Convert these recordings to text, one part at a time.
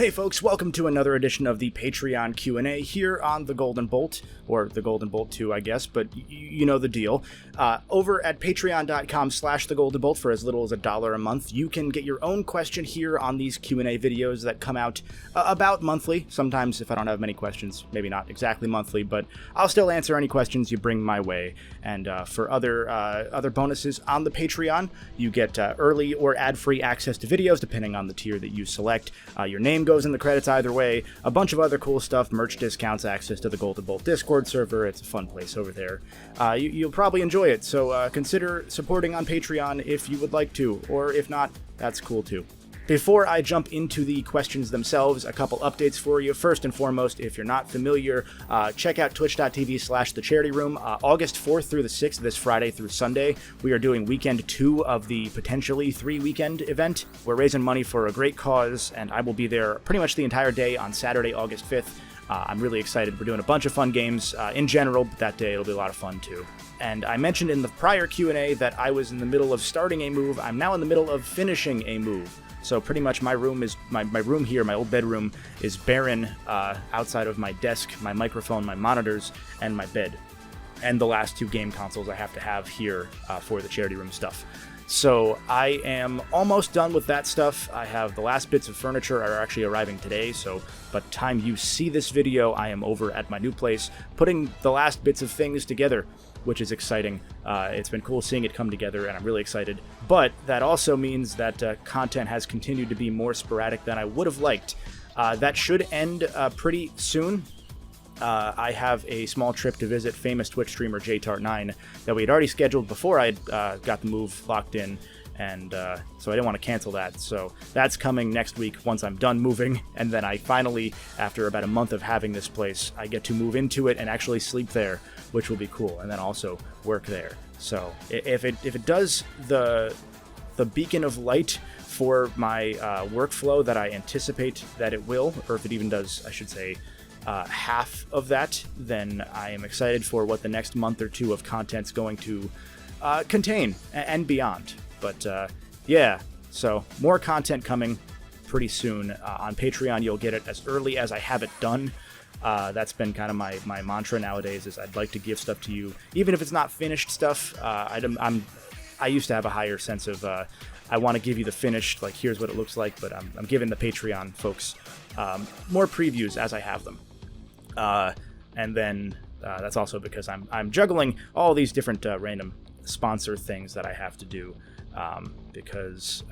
Hey folks, welcome to another edition of the Patreon Q&A here on The Golden Bolt, or The Golden Bolt 2, I guess, but you know the deal. Over at patreon.com/thegoldenbolt for as little as $1 a month, you can get your own question here on these Q&A videos that come out about monthly. Sometimes if I don't have many questions, maybe not exactly monthly, but I'll still answer any questions you bring my way. And for other bonuses on the Patreon, you get early or ad-free access to videos, depending on the tier that you select. Your name goes in the credits either way, a bunch of other cool stuff, merch discounts, access to the Golden Bolt Discord server. It's a fun place over there. You'll probably enjoy it, so consider supporting on Patreon if you would like to, or if not, that's cool too. Before I jump into the questions themselves, a couple updates for you. First and foremost, if you're not familiar, check out twitch.tv/thecharityroom. August 4th through the 6th, this Friday through Sunday, we are doing weekend 2 of the potentially 3-weekend event. We're raising money for a great cause, and I will be there pretty much the entire day on Saturday, August 5th. I'm really excited. We're doing a bunch of fun games in general, but that day it'll be a lot of fun too. And I mentioned in the prior Q&A that I was in the middle of starting a move. I'm now in the middle of finishing a move. So pretty much my room is my room here, my old bedroom, is barren outside of my desk, my microphone, my monitors, and my bed. And the last 2 game consoles I have to have here for the charity room stuff. So I am almost done with that stuff. I have the last bits of furniture are actually arriving today, so by the time you see this video, I am over at my new place, putting the last bits of things together, which is exciting. It's been cool seeing it come together, and I'm really excited. But that also means that content has continued to be more sporadic than I would have liked. That should end pretty soon. I have a small trip to visit famous Twitch streamer JTart9 that we had already scheduled before I got the move locked in, and so I didn't want to cancel that. So that's coming next week once I'm done moving, and then I finally, after about a month of having this place, I get to move into it and actually sleep there, which will be cool, and then also work there. So if it does the beacon of light for my workflow that I anticipate that it will, or if it even does, I should say, half of that, then I am excited for what the next month or 2 of content's going to contain and beyond. But yeah, so more content coming pretty soon. On Patreon, you'll get it as early as I have it done. That's been kind of my mantra nowadays, is I'd like to give stuff to you, even if it's not finished stuff. I used to have a higher sense of I want to give you the finished, like here's what it looks like, but I'm giving the Patreon folks more previews as I have them. And then that's also because I'm juggling all these different random sponsor things that I have to do, because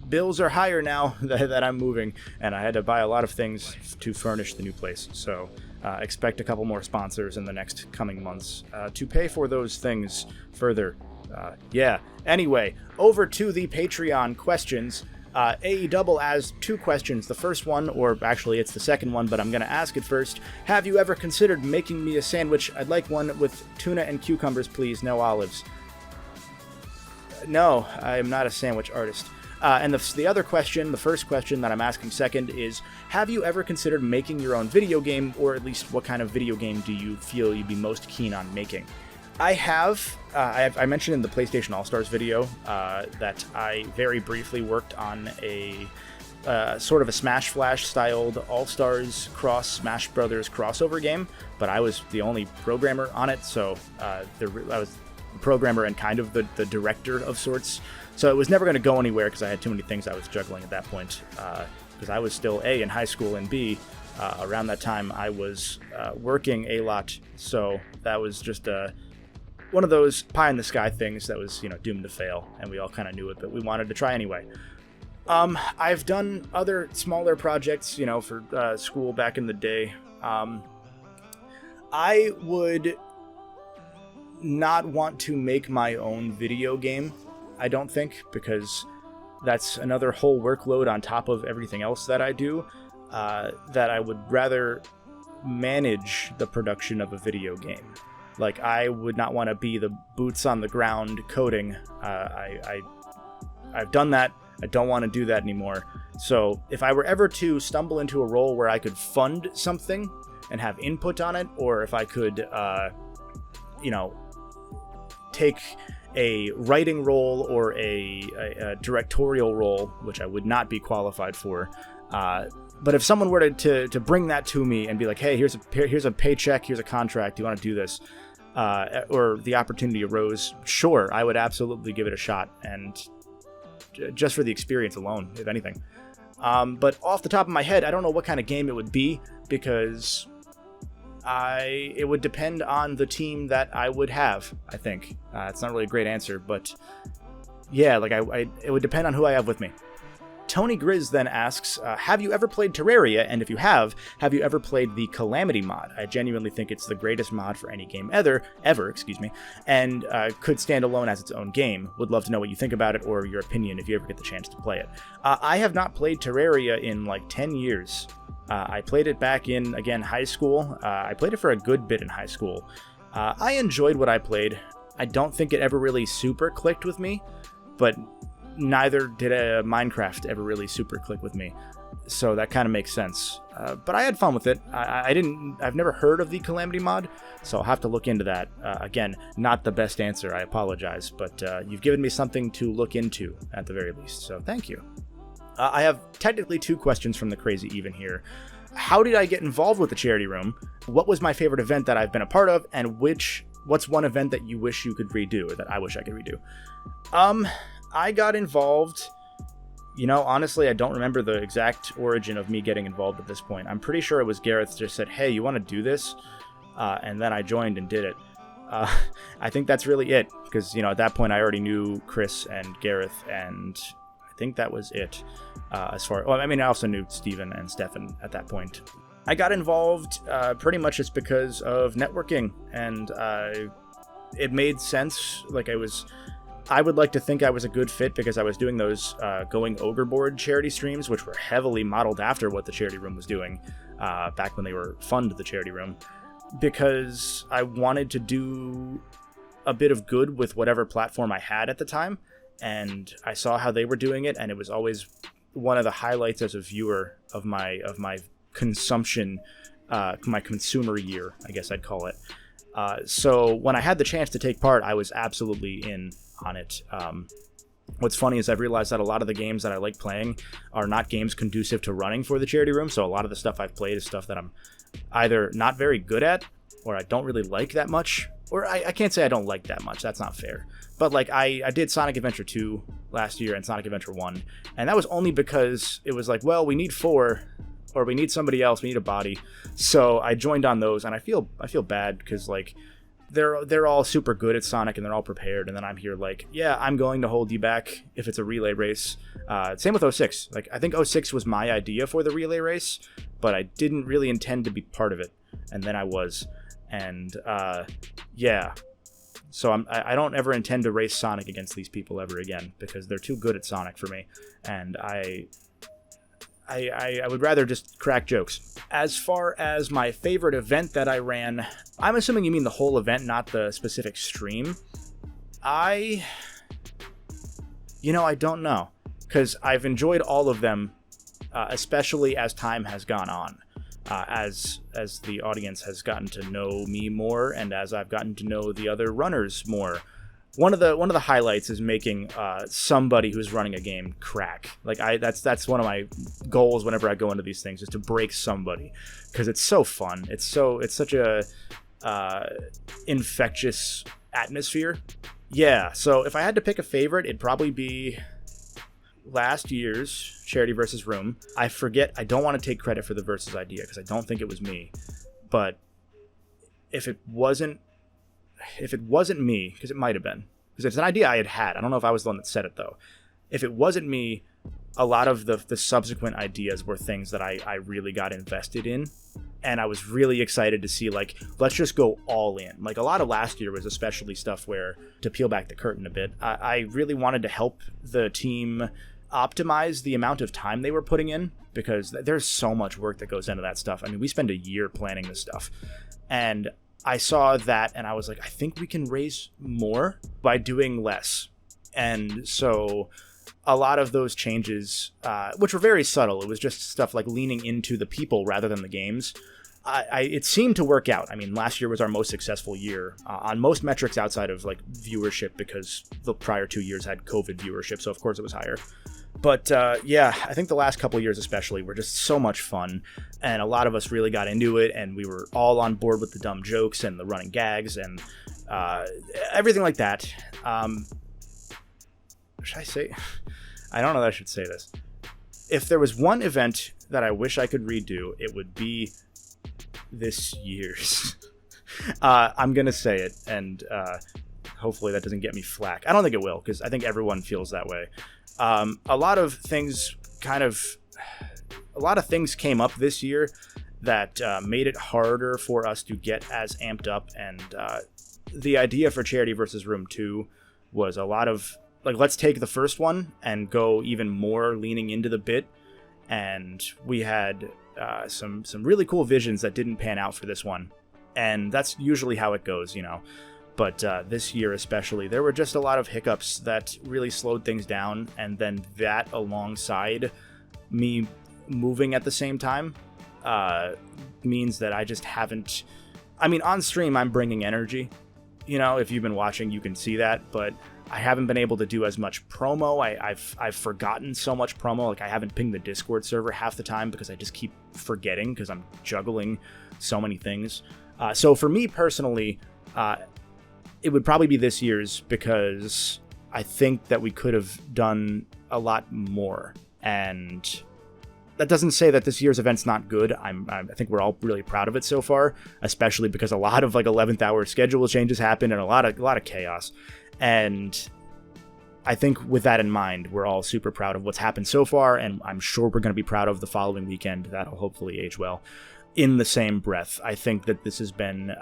bills are higher now that I'm moving, and I had to buy a lot of things to furnish the new place. So expect a couple more sponsors in the next coming months to pay for those things further. Yeah. Anyway, over to the Patreon questions. AE has 2 questions. The first one, or actually it's the second one, but I'm going to ask it first. Have you ever considered making me a sandwich? I'd like one with tuna and cucumbers, please. No olives. No, I am not a sandwich artist. And the other question, the first question that I'm asking second, is have you ever considered making your own video game, or at least what kind of video game do you feel you'd be most keen on making? I have. I mentioned in the PlayStation All-Stars video that I very briefly worked on a sort of a Smash Flash styled All-Stars cross Smash Brothers crossover game, but I was the only programmer on it, so I was the programmer and kind of the director of sorts. So it was never going to go anywhere because I had too many things I was juggling at that point, because I was still A, in high school, and B, around that time I was working a lot, so that was just one of those pie-in-the-sky things that was, doomed to fail, and we all kind of knew it, but we wanted to try anyway. I've done other smaller projects, for school back in the day. I would not want to make my own video game, I don't think, because that's another whole workload on top of everything else that I do, that I would rather manage the production of a video game. Like, I would not want to be the boots on the ground coding. I've done that. I don't want to do that anymore. So if I were ever to stumble into a role where I could fund something and have input on it, or if I could, take a writing role or a directorial role, which I would not be qualified for, But if someone were to bring that to me and be like, hey, here's a paycheck, here's a contract, do you want to do this? Or the opportunity arose, sure, I would absolutely give it a shot, and just for the experience alone, if anything. But off the top of my head, I don't know what kind of game it would be, because it would depend on the team that I would have, I think. It's not really a great answer, but yeah, like it would depend on who I have with me. Tony Grizz then asks, have you ever played Terraria? And if you have you ever played the Calamity mod? I genuinely think it's the greatest mod for any game ever, and could stand alone as its own game. Would love to know what you think about it, or your opinion if you ever get the chance to play it. I have not played Terraria in like 10 years. I played it back in, again, high school. I played it for a good bit in high school. I enjoyed what I played. I don't think it ever really super clicked with me, but neither did Minecraft ever really super click with me, so that kind of makes sense. But I had fun with it. I've never heard of the Calamity mod, so I'll have to look into that. Again, not the best answer, I apologize, but you've given me something to look into at the very least, so thank you. I have technically 2 questions from the Crazy Even here. How did I get involved with the charity room? What was my favorite event that I've been a part of? And what's one event that you wish you could redo, or that I wish I could redo? I got involved, honestly, I don't remember the exact origin of me getting involved at this point. I'm pretty sure it was Gareth just said, hey, you want to do this? And then I joined and did it. I think that's really it, because, at that point I already knew Chris and Gareth, and I think that was it. I also knew Steven and Stefan at that point. I got involved pretty much just because of networking, and it made sense. I would like to think I was a good fit because I was doing those Going Overboard charity streams, which were heavily modeled after what the charity room was doing back when they were Fund the Charity Room, because I wanted to do a bit of good with whatever platform I had at the time, and I saw how they were doing it, and it was always one of the highlights as a viewer of my consumption, my consumer year, I guess I'd call it. So when I had the chance to take part, I was absolutely in on it. What's funny is I've realized that a lot of the games that I like playing are not games conducive to running for the charity room, so a lot of the stuff I've played is stuff that I'm either not very good at, or I don't really like that much, or I can't say I don't like that much, that's not fair. But I did Sonic Adventure 2 last year and Sonic Adventure 1, and that was only because it was like, well, we need 4, or we need somebody else, we need a body. So I joined on those, and I feel bad because they're all super good at Sonic and they're all prepared, and then I'm here yeah, I'm going to hold you back if it's a relay race. Same with 06. I think 06 was my idea for the relay race, but I didn't really intend to be part of it, and then I was, and yeah. So I don't ever intend to race Sonic against these people ever again, because they're too good at Sonic for me, and I would rather just crack jokes. As far as my favorite event that I ran, I'm assuming you mean the whole event, not the specific stream. I don't know, because I've enjoyed all of them, especially as time has gone on, as the audience has gotten to know me more, and as I've gotten to know the other runners more. One of the highlights is making somebody who's running a game crack. That's one of my goals whenever I go into these things, is to break somebody, because it's so fun. It's such a infectious atmosphere. Yeah. So if I had to pick a favorite, it'd probably be last year's Charity versus Room. I forget. I don't want to take credit for the versus idea because I don't think it was me. But if it wasn't me, because it might have been, because it's an idea I had. I don't know if I was the one that said it, though. If it wasn't me, a lot of the subsequent ideas were things that I really got invested in, and I was really excited to see, let's just go all in. A lot of last year was especially stuff where, to peel back the curtain a bit, I really wanted to help the team optimize the amount of time they were putting in, because there's so much work that goes into that stuff. I mean, we spend a year planning this stuff, and I saw that and I was like, I think we can raise more by doing less. And so a lot of those changes, which were very subtle, it was just stuff like leaning into the people rather than the games, it seemed to work out. I mean, last year was our most successful year on most metrics outside of viewership, because the prior 2 years had COVID viewership, so of course it was higher. But yeah, I think the last couple years especially were just so much fun, and a lot of us really got into it, and we were all on board with the dumb jokes and the running gags and everything like that. Should I say? I don't know that I should say this. If there was one event that I wish I could redo, it would be this year's. I'm going to say it, and hopefully that doesn't get me flack. I don't think it will, because I think everyone feels that way. A lot of things came up this year that made it harder for us to get as amped up, and the idea for Charity versus Room 2 was a lot of, like, let's take the first one and go even more leaning into the bit, and we had some really cool visions that didn't pan out for this one, and that's usually how it goes, you know. But this year especially, there were just a lot of hiccups that really slowed things down, and then that alongside me moving at the same time means that I just haven't... I mean, on stream, I'm bringing energy. You know, if you've been watching, you can see that, but I haven't been able to do as much promo. I've forgotten so much promo. Like, I haven't pinged the Discord server half the time because I just keep forgetting because I'm juggling so many things. So for me personally... it would probably be this year's, because I think that we could have done a lot more. And that doesn't say that this year's event's not good. I think we're all really proud of it so far, especially because a lot of like 11th hour schedule changes happened and a lot of chaos. And I think with that in mind, we're all super proud of what's happened so far, and I'm sure we're going to be proud of the following weekend. That'll hopefully age well. In the same breath, I think that this has been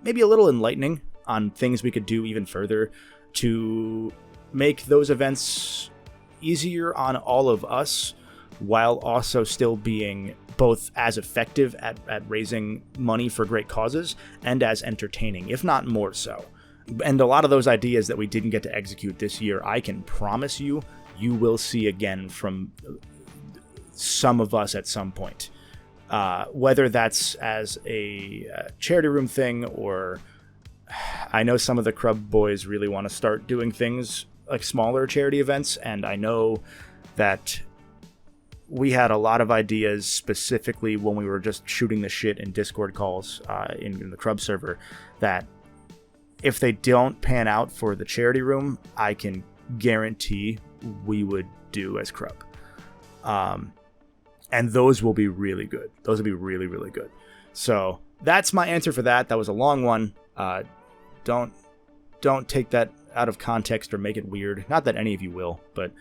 maybe a little enlightening on things we could do even further to make those events easier on all of us, while also still being both as effective at raising money for great causes and as entertaining, if not more so. And a lot of those ideas that we didn't get to execute this year, I can promise you, you will see again from some of us at some point. Whether that's as a charity room thing, or I know some of the Crub boys really want to start doing things like smaller charity events, and I know that we had a lot of ideas specifically when we were just shooting the shit in Discord calls in the Crub server, that if they don't pan out for the charity room, I can guarantee we would do as Crub. And those will be really good. Those will be really, really good. So that's my answer for that. That was a long one. Don't take that out of context or make it weird. Not that any of you will, but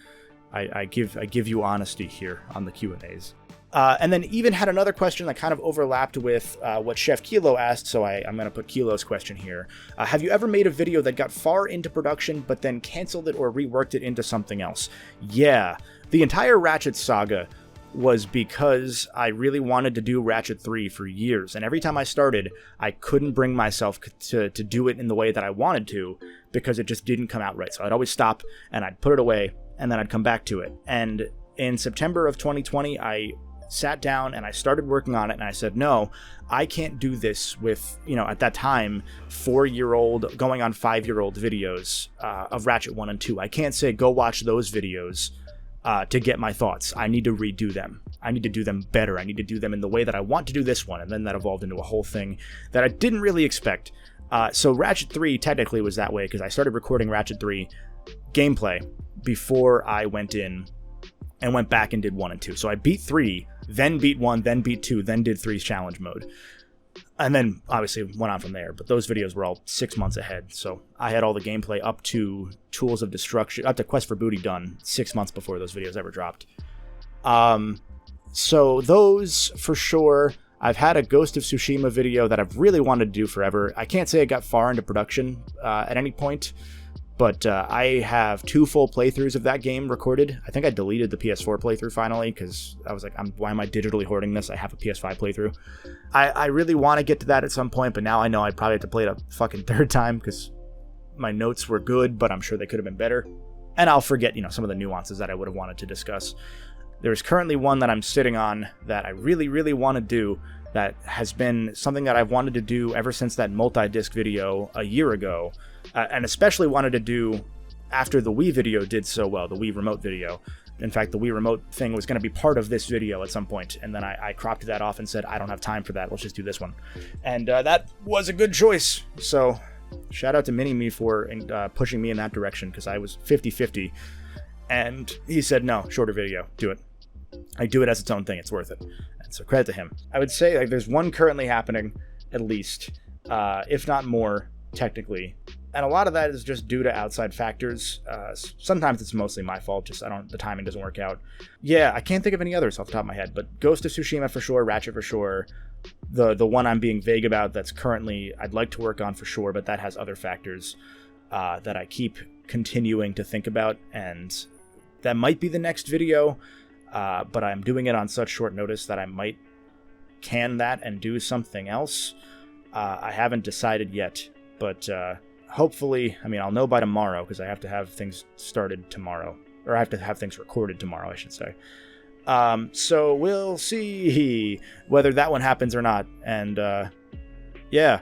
I give you honesty here on the Q&As. And then even had another question that kind of overlapped with what Chef Kilo asked, so I'm going to put Kilo's question here. Have you ever made a video that got far into production but then canceled it or reworked it into something else? Yeah, the entire Ratchet saga was because I really wanted to do Ratchet 3 for years, and every time I started, I couldn't bring myself to do it in the way that I wanted to, because it just didn't come out right. So I'd always stop, and I'd put it away, and then I'd come back to it. And in September of 2020, I sat down and I started working on it, and I said, no, I can't do this with, you know, at that time, 4-year-old going on 5-year-old videos of Ratchet 1 and 2. I can't say, go watch those videos to get my thoughts. I need to redo them. I need to do them better. I need to do them in the way that I want to do this one. And then that evolved into a whole thing that I didn't really expect. So Ratchet 3 technically was that way, because I started recording Ratchet 3 gameplay before I went in and went back and did 1 and 2. So I beat 3, then beat 1, then beat 2, then did 3's challenge mode. And then obviously went on from there, but those videos were all 6 months ahead. So I had all the gameplay up to Tools of Destruction, up to Quest for Booty done 6 months before those videos ever dropped. So those for sure. I've had a Ghost of Tsushima video that I've really wanted to do forever. I can't say it got far into production at any point, but I have 2 full playthroughs of that game recorded. I think I deleted the PS4 playthrough finally, because I was like, why am I digitally hoarding this? I have a PS5 playthrough. I really want to get to that at some point, but now I know I'd probably have to play it a fucking 3rd time, because my notes were good, but I'm sure they could have been better. And I'll forget, you know, some of the nuances that I would have wanted to discuss. There's currently one that I'm sitting on that I really, really want to do, that has been something that I've wanted to do ever since that multi-disc video a year ago, and especially wanted to do after the Wii video did so well, the Wii Remote video. In fact, the Wii Remote thing was going to be part of this video at some point, and then I cropped that off and said, I don't have time for that, let's just do this one. And that was a good choice, so shout out to Mini-Me for pushing me in that direction, because I was 50-50, and he said, no, shorter video, do it. I do it as its own thing, it's worth it. And so credit to him. I would say like there's one currently happening, at least, if not more, technically. And a lot of that is just due to outside factors. Sometimes it's mostly my fault, just the timing doesn't work out. Yeah, I can't think of any others off the top of my head, but Ghost of Tsushima for sure, Ratchet for sure. The one I'm being vague about that's currently I'd like to work on for sure, but that has other factors that I keep continuing to think about, and that might be the next video, but I'm doing it on such short notice that I might can that and do something else. I haven't decided yet, but hopefully, I mean, I'll know by tomorrow because I have to have things started tomorrow, or I have to have things recorded tomorrow, I should say. So we'll see whether that one happens or not. And yeah.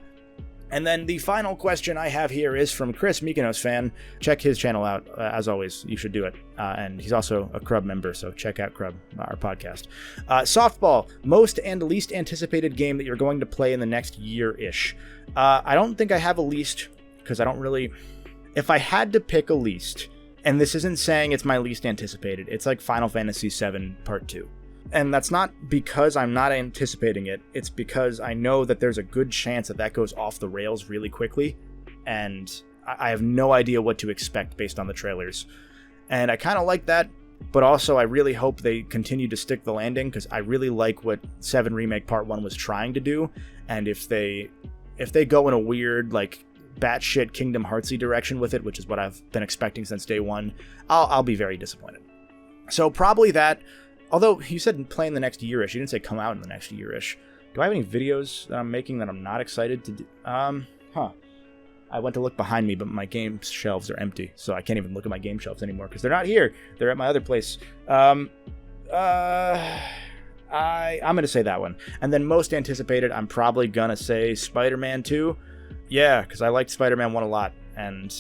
And then the final question I have here is from Chris, Mykonos fan. Check his channel out. As always, you should do it. And he's also a Crub member, so check out Crub, our podcast. Softball, most and least anticipated game that you're going to play in the next year-ish. I don't think I have a least, because I don't really... If I had to pick a least, and this isn't saying it's my least anticipated, it's like Final Fantasy VII Part 2. And that's not because I'm not anticipating it, it's because I know that there's a good chance that that goes off the rails really quickly, and I have no idea what to expect based on the trailers. And I kind of like that, but also I really hope they continue to stick the landing, because I really like what 7 Remake Part 1 was trying to do, and if they go in a weird, like, batshit Kingdom Heartsy direction with it, which is what I've been expecting since day one, I'll be very disappointed. So probably that. Although, you said play in the next year-ish. You didn't say come out in the next year-ish. Do I have any videos that I'm making that I'm not excited to do? I went to look behind me, but my game shelves are empty, so I can't even look at my game shelves anymore, because they're not here. They're at my other place. I'm going to say that one. And then most anticipated, I'm probably going to say Spider-Man 2. Yeah, because I liked Spider-Man 1 a lot, and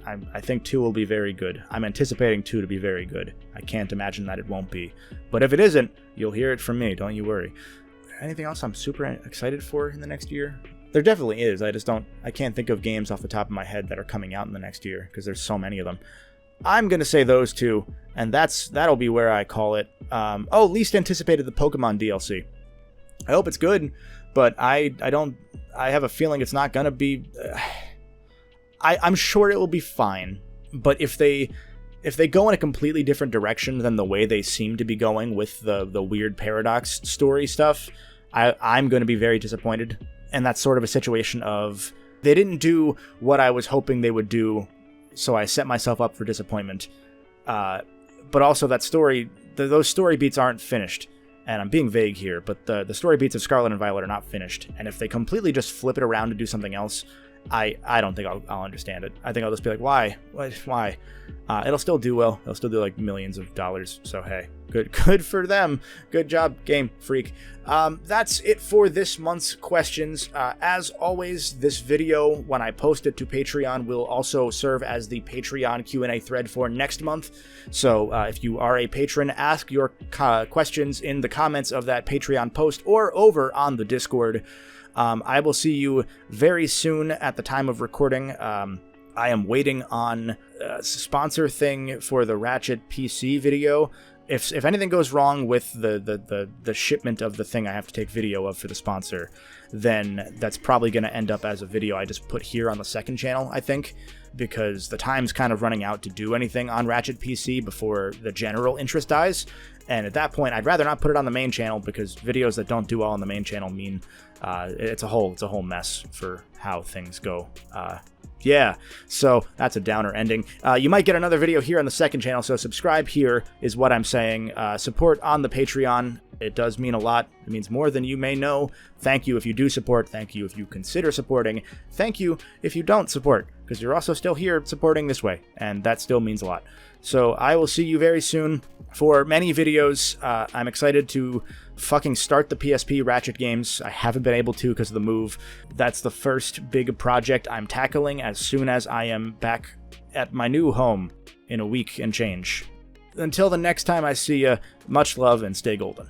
I think 2 will be very good. I'm anticipating 2 to be very good. I can't imagine that it won't be. But if it isn't, you'll hear it from me, don't you worry. Anything else I'm super excited for in the next year? There definitely is. I can't think of games off the top of my head that are coming out in the next year, because there's so many of them. I'm going to say those two, and that'll be where I call it. Least anticipated, the Pokemon DLC. I hope it's good, but I have a feeling it's not going to be... I'm sure it will be fine, but if they go in a completely different direction than the way they seem to be going with the weird Paradox story stuff, I'm going to be very disappointed. And that's sort of a situation of they didn't do what I was hoping they would do, so I set myself up for disappointment. But also that story, those story beats aren't finished. And I'm being vague here, but the story beats of Scarlet and Violet are not finished. And if they completely just flip it around to do something else, I don't think I'll understand it. I think I'll just be like, why? It'll still do well. It'll still do like millions of dollars. So hey, good for them. Good job, Game Freak. That's it for this month's questions. As always, this video, when I post it to Patreon, will also serve as the Patreon Q&A thread for next month. So if you are a patron, ask your questions in the comments of that Patreon post or over on the Discord. I will see you very soon at the time of recording. I am waiting on a sponsor thing for the Ratchet PC video. If anything goes wrong with the shipment of the thing I have to take video of for the sponsor, then that's probably going to end up as a video I just put here on the second channel, I think, because the time's kind of running out to do anything on Ratchet PC before the general interest dies. And at that point, I'd rather not put it on the main channel, because videos that don't do well on the main channel mean it's a whole mess for how things go. Yeah, so that's a downer ending. You might get another video here on the second channel, so subscribe here is what I'm saying. Support on the Patreon. It does mean a lot. It means more than you may know. Thank you if you do support. Thank you if you consider supporting. Thank you if you don't support. because you're also still here supporting this way, and that still means a lot. So I will see you very soon for many videos. I'm excited to fucking start the PSP Ratchet games. I haven't been able to because of the move. That's the first big project I'm tackling as soon as I am back at my new home in a week and change. Until the next time I see you, much love and stay golden.